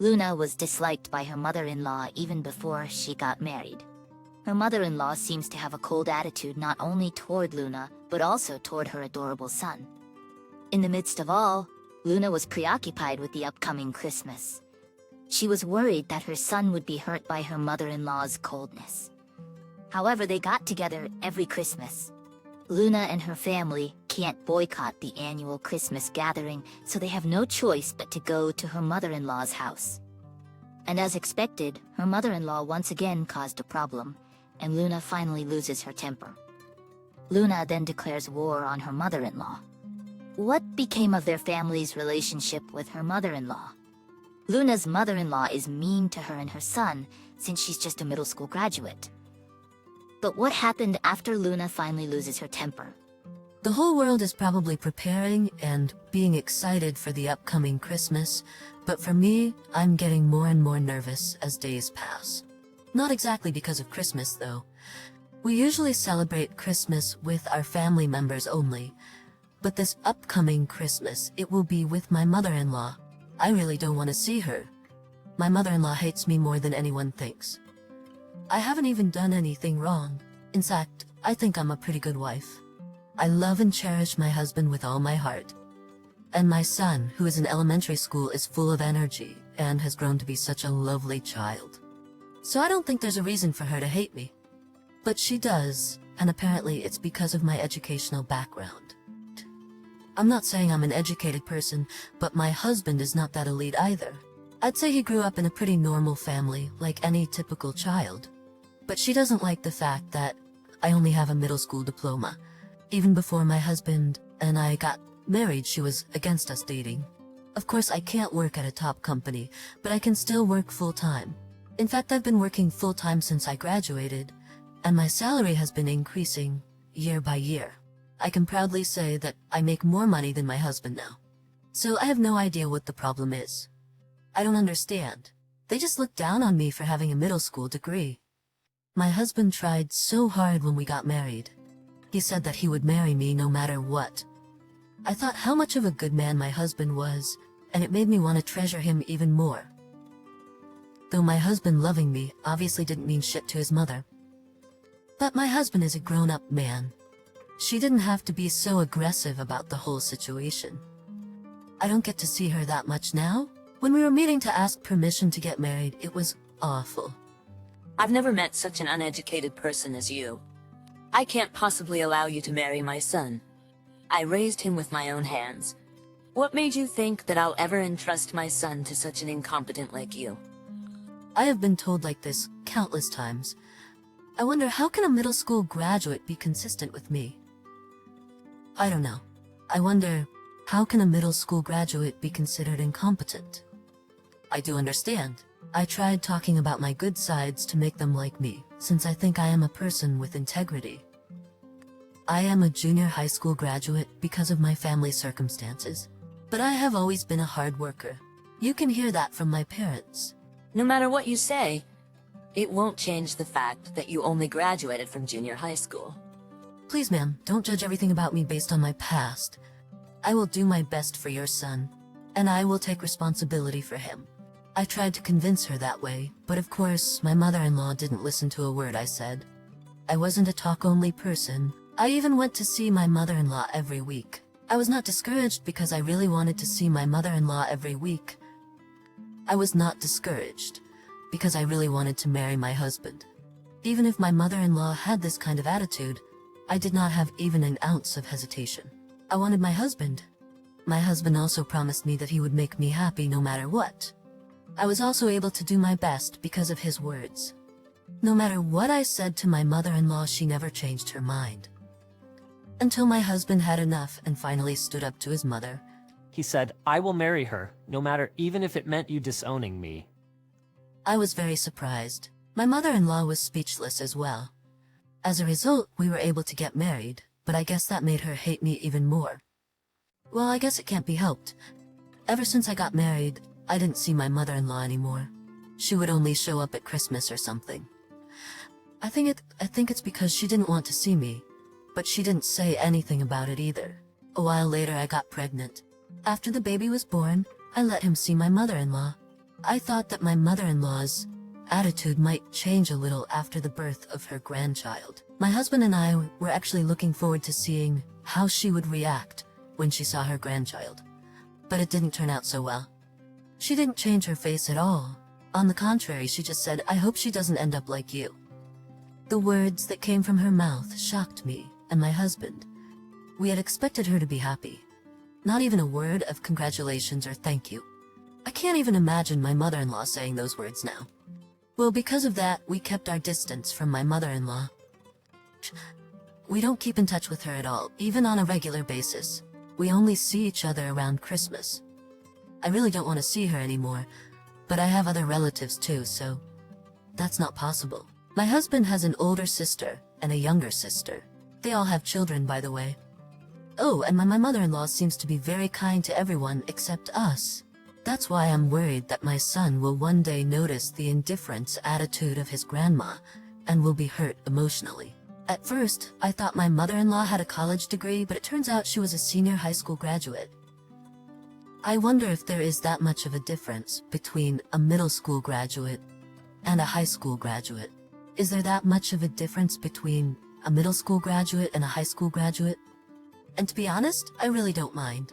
Luna was disliked by her mother-in-law even before she got married. Her mother-in-law seems to have a cold attitude not only toward Luna, but also toward her adorable son. In the midst of all, Luna was preoccupied with the upcoming Christmas. She was worried that her son would be hurt by her mother-in-law's coldness. However, they got together every Christmas. Luna and her family can't boycott the annual Christmas gathering, so they have no choice but to go to her mother-in-law's house. And as expected, her mother-in-law once again caused a problem, and Luna finally loses her temper. Luna then declares war on her mother-in-law. What became of their family's relationship with her mother-in-law? Luna's mother-in-law is mean to her and her son, since she's just a middle school graduate. But what happened after Luna finally loses her temper? The whole world is probably preparing and being excited for the upcoming Christmas, but for me, I'm getting more and more nervous as days pass. Not exactly because of Christmas, though. We usually celebrate Christmas with our family members only, but this upcoming Christmas, it will be with my mother-in-law. I really don't want to see her. My mother-in-law hates me more than anyone thinks. I haven't even done anything wrong. In fact, I think I'm a pretty good wife. I love and cherish my husband with all my heart. And my son, who is in elementary school, is full of energy and has grown to be such a lovely child. So I don't think there's a reason for her to hate me. But she does, and apparently it's because of my educational background. I'm not saying I'm an educated person, but my husband is not that elite either. I'd say he grew up in a pretty normal family, like any typical child. But she doesn't like the fact that I only have a middle school diploma. Even before my husband and I got married, she was against us dating. Of course, I can't work at a top company, but I can still work full-time. In fact, I've been working full-time since I graduated, and my salary has been increasing year by year. I can proudly say that I make more money than my husband now. So I have no idea what the problem is. I don't understand. They just look down on me for having a middle school degree. My husband tried so hard when we got married. He said that he would marry me no matter what. I thought how much of a good man my husband was, and it made me want to treasure him even more. Though my husband loving me obviously didn't mean shit to his mother. But my husband is a grown-up man. She didn't have to be so aggressive about the whole situation. I don't get to see her that much now. When we were meeting to ask permission to get married, it was awful. I've never met such an uneducated person as you. I can't possibly allow you to marry my son. I raised him with my own hands. What made you think that I'll ever entrust my son to such an incompetent like you? I have been told like this countless times. I wonder, how can a middle school graduate be consistent with me? I don't know. I wonder, how can a middle school graduate be considered incompetent? I do understand. I tried talking about my good sides to make them like me, since I think I am a person with integrity. I am a junior high school graduate because of my family circumstances, but I have always been a hard worker. You can hear that from my parents. No matter what you say, it won't change the fact that you only graduated from junior high school. Please, ma'am, don't judge everything about me based on my past. I will do my best for your son, and I will take responsibility for him. I tried to convince her that way, but of course, my mother-in-law didn't listen to a word I said. I wasn't a talk-only person. I even went to see my mother-in-law every week. I was not discouraged because I really wanted to see my mother-in-law every week. I was not discouraged because I really wanted to marry my husband. Even if my mother-in-law had this kind of attitude, I did not have even an ounce of hesitation. I wanted my husband. My husband also promised me that he would make me happy no matter what. I was also able to do my best because of his words. No matter what I said to my mother-in-law, she never changed her mind. Until my husband had enough and finally stood up to his mother. He said, "I will marry her, no matter, even if it meant you disowning me." I was very surprised. My mother-in-law was speechless as well. As a result, we were able to get married, but I guess that made her hate me even more. Well, I guess it can't be helped. Ever since I got married, I didn't see my mother-in-law anymore. She would only show up at Christmas or something. I think it's because she didn't want to see me, but she didn't say anything about it either. A while later, I got pregnant. After the baby was born, I let him see my mother-in-law. I thought that my mother-in-law's attitude might change a little after the birth of her grandchild. My husband and I were actually looking forward to seeing how she would react when she saw her grandchild. But it didn't turn out so well. She didn't change her face at all. On the contrary, she just said, "I hope she doesn't end up like you." The words that came from her mouth shocked me and my husband. We had expected her to be happy. Not even a word of congratulations or thank you. I can't even imagine my mother-in-law saying those words now. Well, because of that, we kept our distance from my mother-in-law. We don't keep in touch with her at all, even on a regular basis. We only see each other around Christmas. I really don't want to see her anymore, but I have other relatives too, so that's not possible. My husband has an older sister and a younger sister. They all have children, by the way. Oh, and my mother-in-law seems to be very kind to everyone except us. That's why I'm worried that my son will one day notice the indifference attitude of his grandma and will be hurt emotionally. At first, I thought my mother-in-law had a college degree, but it turns out she was a senior high school graduate. I wonder if there is that much of a difference between a middle school graduate and a high school graduate. Is there that much of a difference between a middle school graduate and a high school graduate? And to be honest, I really don't mind.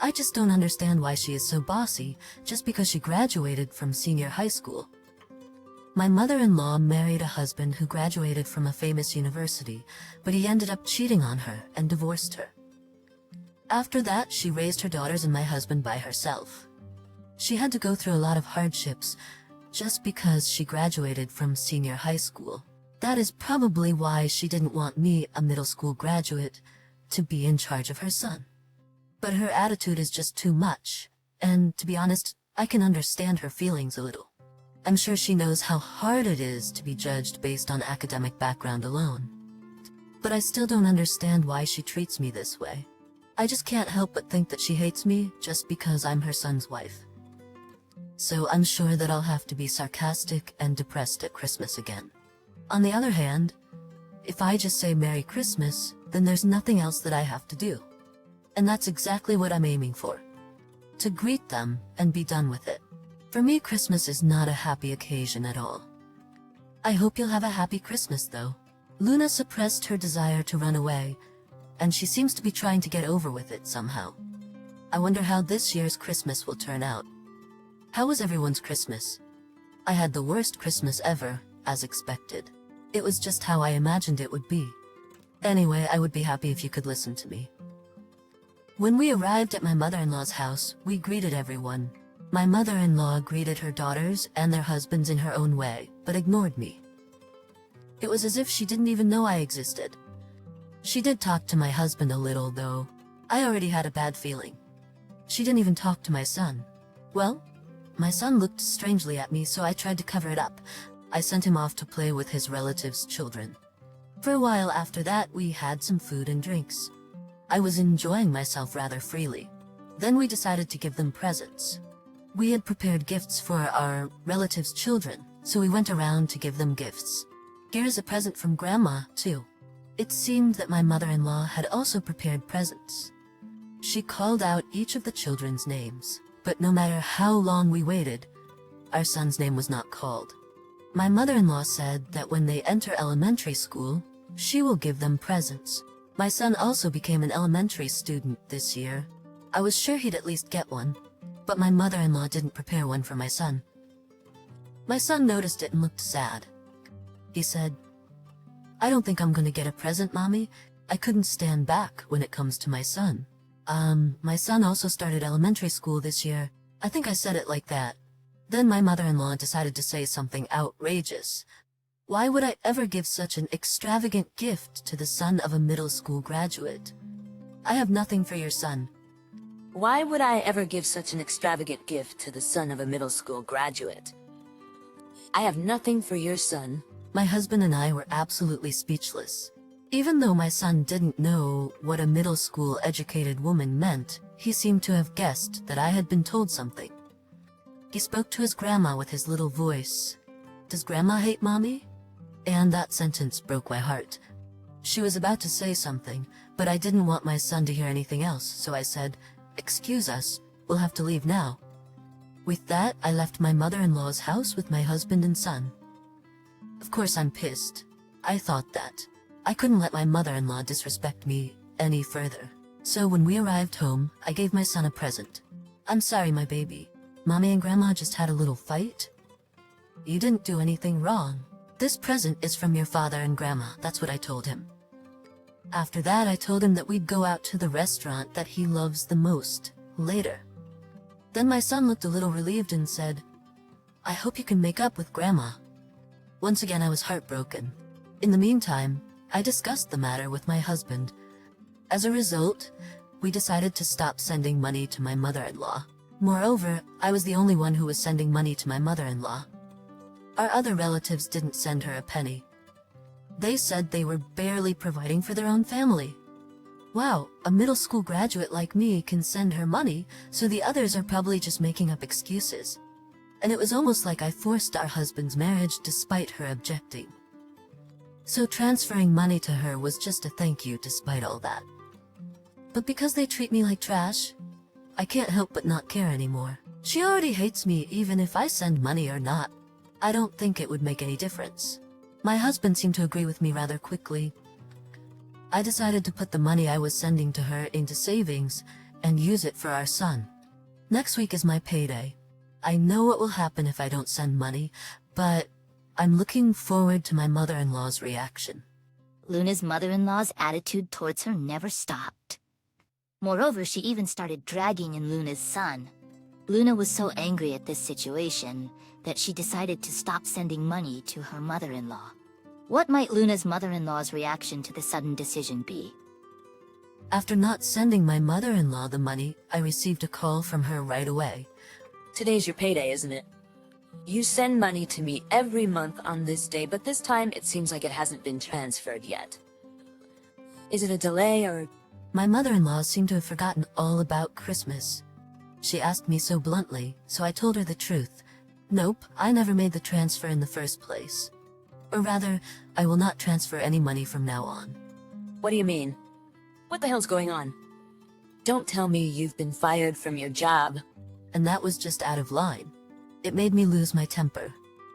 I just don't understand why she is so bossy just because she graduated from senior high school. My mother-in-law married a husband who graduated from a famous university, but he ended up cheating on her and divorced her. After that, she raised her daughters and my husband by herself. She had to go through a lot of hardships just because she graduated from senior high school. That is probably why she didn't want me, a middle school graduate, to be in charge of her son. But her attitude is just too much, and to be honest, I can understand her feelings a little. I'm sure she knows how hard it is to be judged based on academic background alone. But I still don't understand why she treats me this way. I just can't help but think that she hates me just because I'm her son's wife. So I'm sure that I'll have to be sarcastic and depressed at Christmas again. On the other hand, if I just say Merry Christmas, then there's nothing else that I have to do. And that's exactly what I'm aiming for. To greet them and be done with it. For me, Christmas is not a happy occasion at all. I hope you'll have a happy Christmas, though. Luna suppressed her desire to run away, and she seems to be trying to get over with it somehow. I wonder how this year's Christmas will turn out. How was everyone's Christmas? I had the worst Christmas ever, as expected. It was just how I imagined it would be. Anyway, I would be happy if you could listen to me. When we arrived at my mother-in-law's house, we greeted everyone. My mother-in-law greeted her daughters and their husbands in her own way, but ignored me. It was as if she didn't even know I existed. She did talk to my husband a little, though. I already had a bad feeling. She didn't even talk to my son. Well, my son looked strangely at me, so I tried to cover it up. I sent him off to play with his relatives' children. For a while after that, we had some food and drinks. I was enjoying myself rather freely. Then we decided to give them presents. We had prepared gifts for our relatives' children, so we went around to give them gifts. Here's a present from Grandma, too. It seemed that my mother-in-law had also prepared presents. She called out each of the children's names, but no matter how long we waited, our son's name was not called. My mother-in-law said that when they enter elementary school, she will give them presents. My son also became an elementary student this year. I was sure he'd at least get one, but my mother-in-law didn't prepare one for my son. My son noticed it and looked sad. He said, "I don't think I'm gonna get a present, Mommy. I couldn't stand back when it comes to my son." My son also started elementary school this year. I think I said it like that. Then my mother-in-law decided to say something outrageous. Why would I ever give such an extravagant gift to the son of a middle school graduate? I have nothing for your son. Why would I ever give such an extravagant gift to the son of a middle school graduate? I have nothing for your son. My husband and I were absolutely speechless. Even though my son didn't know what a middle school educated woman meant, he seemed to have guessed that I had been told something. He spoke to his grandma with his little voice. "Does Grandma hate Mommy?" And that sentence broke my heart. She was about to say something, but I didn't want my son to hear anything else, so I said, "Excuse us, we'll have to leave now." With that, I left my mother-in-law's house with my husband and son. Of course, I'm pissed. I thought that I couldn't let my mother-in-law disrespect me any further. So when we arrived home, I gave my son a present. I'm sorry, my baby. Mommy and Grandma just had a little fight. You didn't do anything wrong. This present is from your father and Grandma, that's what I told him. After that, I told him that we'd go out to the restaurant that he loves the most, later. Then my son looked a little relieved and said, I hope you can make up with Grandma. Once again, I was heartbroken. In the meantime, I discussed the matter with my husband. As a result, we decided to stop sending money to my mother-in-law. Moreover, I was the only one who was sending money to my mother-in-law. Our other relatives didn't send her a penny. They said they were barely providing for their own family. Wow, a middle school graduate like me can send her money, so the others are probably just making up excuses. And it was almost like I forced our husband's marriage despite her objecting. So transferring money to her was just a thank you despite all that. But because they treat me like trash, I can't help but not care anymore. She already hates me even if I send money or not. I don't think it would make any difference. My husband seemed to agree with me rather quickly. I decided to put the money I was sending to her into savings and use it for our son. Next week is my payday. I know what will happen if I don't send money, but I'm looking forward to my mother-in-law's reaction. Luna's mother-in-law's attitude towards her never stopped. Moreover, she even started dragging in Luna's son. Luna was so angry at this situation that she decided to stop sending money to her mother-in-law. What might Luna's mother-in-law's reaction to the sudden decision be? After not sending my mother-in-law the money, I received a call from her right away. Today's your payday, isn't it? You send money to me every month on this day, but this time it seems like it hasn't been transferred yet. Is it a delay or... My mother-in-law seemed to have forgotten all about Christmas. She asked me so bluntly, so I told her the truth. Nope, I never made the transfer in the first place. Or rather, I will not transfer any money from now on. What do you mean? What the hell's going on? Don't tell me you've been fired from your job. And that was just out of line. It made me lose my temper.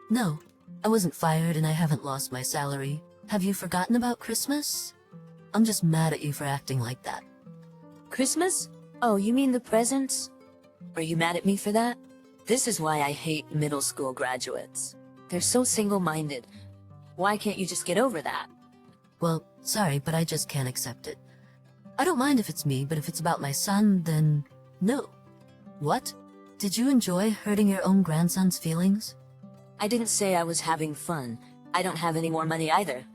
No, I wasn't fired and I haven't lost my salary. Have you forgotten about Christmas? I'm just mad at you for acting like that. Christmas? Oh, you mean the presents? Are you mad at me for that? This is why I hate middle school graduates. They're so single-minded. Why can't you just get over that? Well, sorry, but I just can't accept it. I don't mind if it's me, but if it's about my son, then no. What? Did you enjoy hurting your own grandson's feelings? I didn't say I was having fun. I don't have any more money either.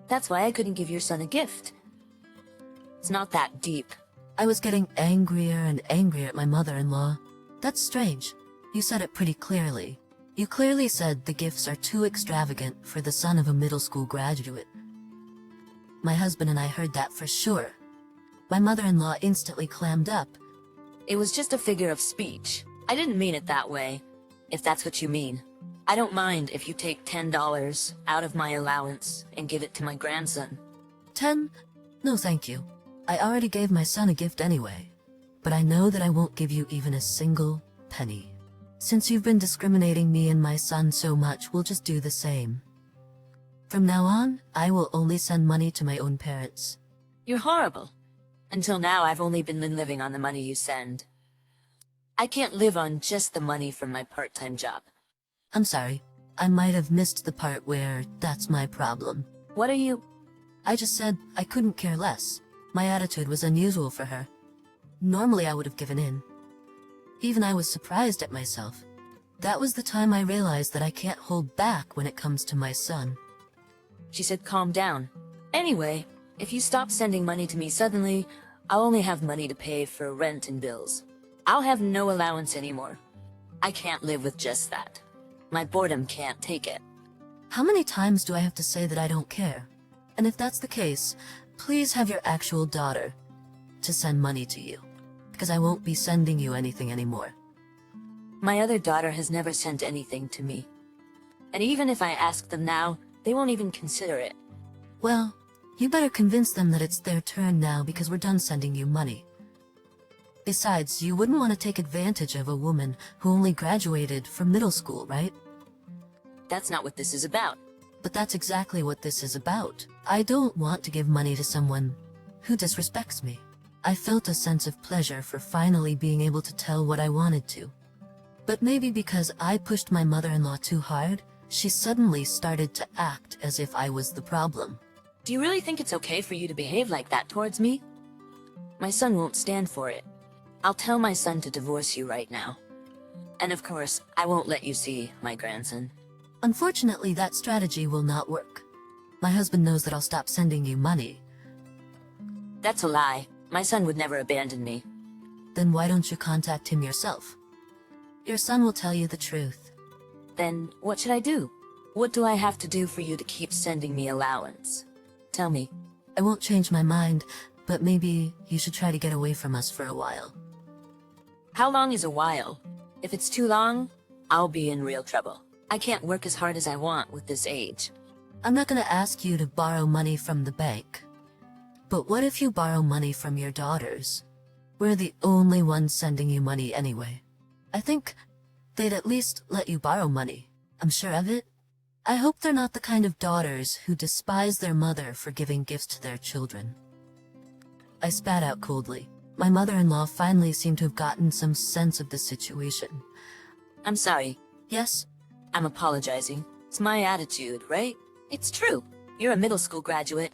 That's why I couldn't give your son a gift. It's not that deep. I was getting angrier and angrier at my mother-in-law. That's strange. You said it pretty clearly. You clearly said the gifts are too extravagant for the son of a middle school graduate. My husband and I heard that for sure. My mother-in-law instantly clammed up. It was just a figure of speech. I didn't mean it that way, if that's what you mean. I don't mind if you take $10 out of my allowance and give it to my grandson. 10? No, thank you. I already gave my son a gift anyway. But I know that I won't give you even a single penny. Since you've been discriminating me and my son so much, we'll just do the same. From now on, I will only send money to my own parents. You're horrible. Until now, I've only been living on the money you send. I can't live on just the money from my part-time job. I'm sorry. I might have missed the part where that's my problem. What are you... I just said I couldn't care less. My attitude was unusual for her. Normally I would have given in. Even I was surprised at myself. That was the time I realized that I can't hold back when it comes to my son. She said calm down. Anyway, if you stop sending money to me suddenly, I'll only have money to pay for rent and bills. I'll have no allowance anymore. I can't live with just that. My boredom can't take it. How many times do I have to say that I don't care? And if that's the case, please have your actual daughter to send money to you, because I won't be sending you anything anymore. My other daughter has never sent anything to me. And even if I ask them now, they won't even consider it. Well, you better convince them that it's their turn now because we're done sending you money. Besides, you wouldn't want to take advantage of a woman who only graduated from middle school, right? That's not what this is about. But that's exactly what this is about. I don't want to give money to someone who disrespects me. I felt a sense of pleasure for finally being able to tell what I wanted to. But maybe because I pushed my mother-in-law too hard, she suddenly started to act as if I was the problem. Do you really think it's okay for you to behave like that towards me? My son won't stand for it. I'll tell my son to divorce you right now. And of course, I won't let you see my grandson. Unfortunately, that strategy will not work. My husband knows that I'll stop sending you money. That's a lie. My son would never abandon me. Then why don't you contact him yourself? Your son will tell you the truth. Then what should I do? What do I have to do for you to keep sending me allowance? Tell me. I won't change my mind, but maybe you should try to get away from us for a while. How long is a while? If it's too long, I'll be in real trouble. I can't work as hard as I want with this age. I'm not gonna ask you to borrow money from the bank. But what if you borrow money from your daughters? We're the only ones sending you money anyway. I think they'd at least let you borrow money. I'm sure of it. I hope they're not the kind of daughters who despise their mother for giving gifts to their children. I spat out coldly. My mother-in-law finally seemed to have gotten some sense of the situation. I'm sorry. Yes? I'm apologizing. It's my attitude, right? It's true. You're a middle school graduate,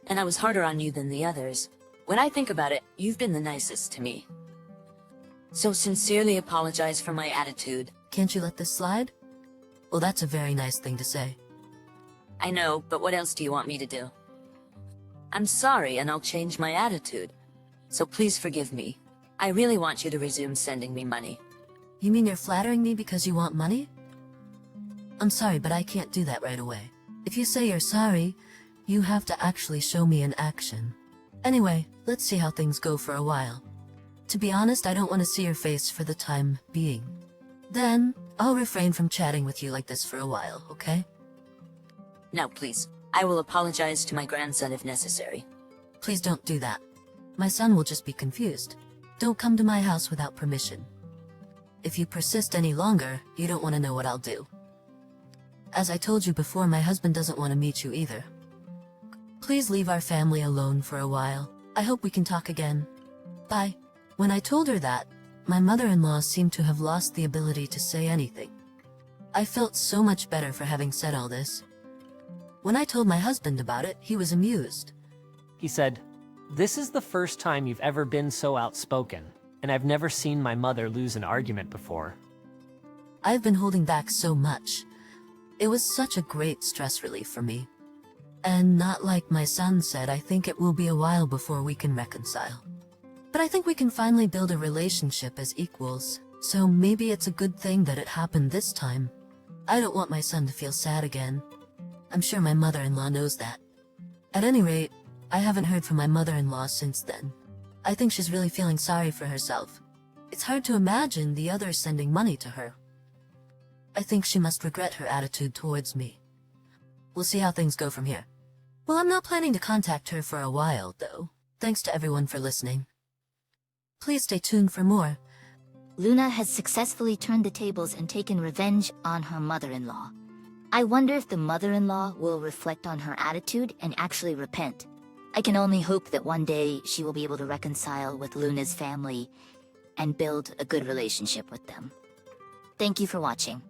and I was harder on you than the others. When I think about it, you've been the nicest to me. So sincerely apologize for my attitude. Can't you let this slide? Well, that's a very nice thing to say. I know, but what else do you want me to do? I'm sorry, and I'll change my attitude. So please forgive me. I really want you to resume sending me money. You mean you're flattering me because you want money? I'm sorry, but I can't do that right away. If you say you're sorry, you have to actually show me in action. Anyway, let's see how things go for a while. To be honest, I don't want to see your face for the time being. Then, I'll refrain from chatting with you like this for a while, okay? Now, please. I will apologize to my grandson if necessary. Please don't do that. My son will just be confused. Don't come to my house without permission. If you persist any longer, you don't want to know what I'll do. As I told you before, my husband doesn't want to meet you either. Please leave our family alone for a while. I hope we can talk again. Bye. When I told her that, my mother-in-law seemed to have lost the ability to say anything. I felt so much better for having said all this. When I told my husband about it, he was amused. He said, "This is the first time you've ever been so outspoken, and I've never seen my mother lose an argument before." I've been holding back so much. It was such a great stress relief for me. And not like my son said, I think it will be a while before we can reconcile. But I think we can finally build a relationship as equals, so maybe it's a good thing that it happened this time. I don't want my son to feel sad again. I'm sure my mother-in-law knows that. At any rate, I haven't heard from my mother-in-law since then. I think she's really feeling sorry for herself. It's hard to imagine the others sending money to her. I think she must regret her attitude towards me. We'll see how things go from here. Well, I'm not planning to contact her for a while, though. Thanks to everyone for listening. Please stay tuned for more. Luna has successfully turned the tables and taken revenge on her mother-in-law. I wonder if the mother-in-law will reflect on her attitude and actually repent. I can only hope that one day she will be able to reconcile with Luna's family and build a good relationship with them. Thank you for watching.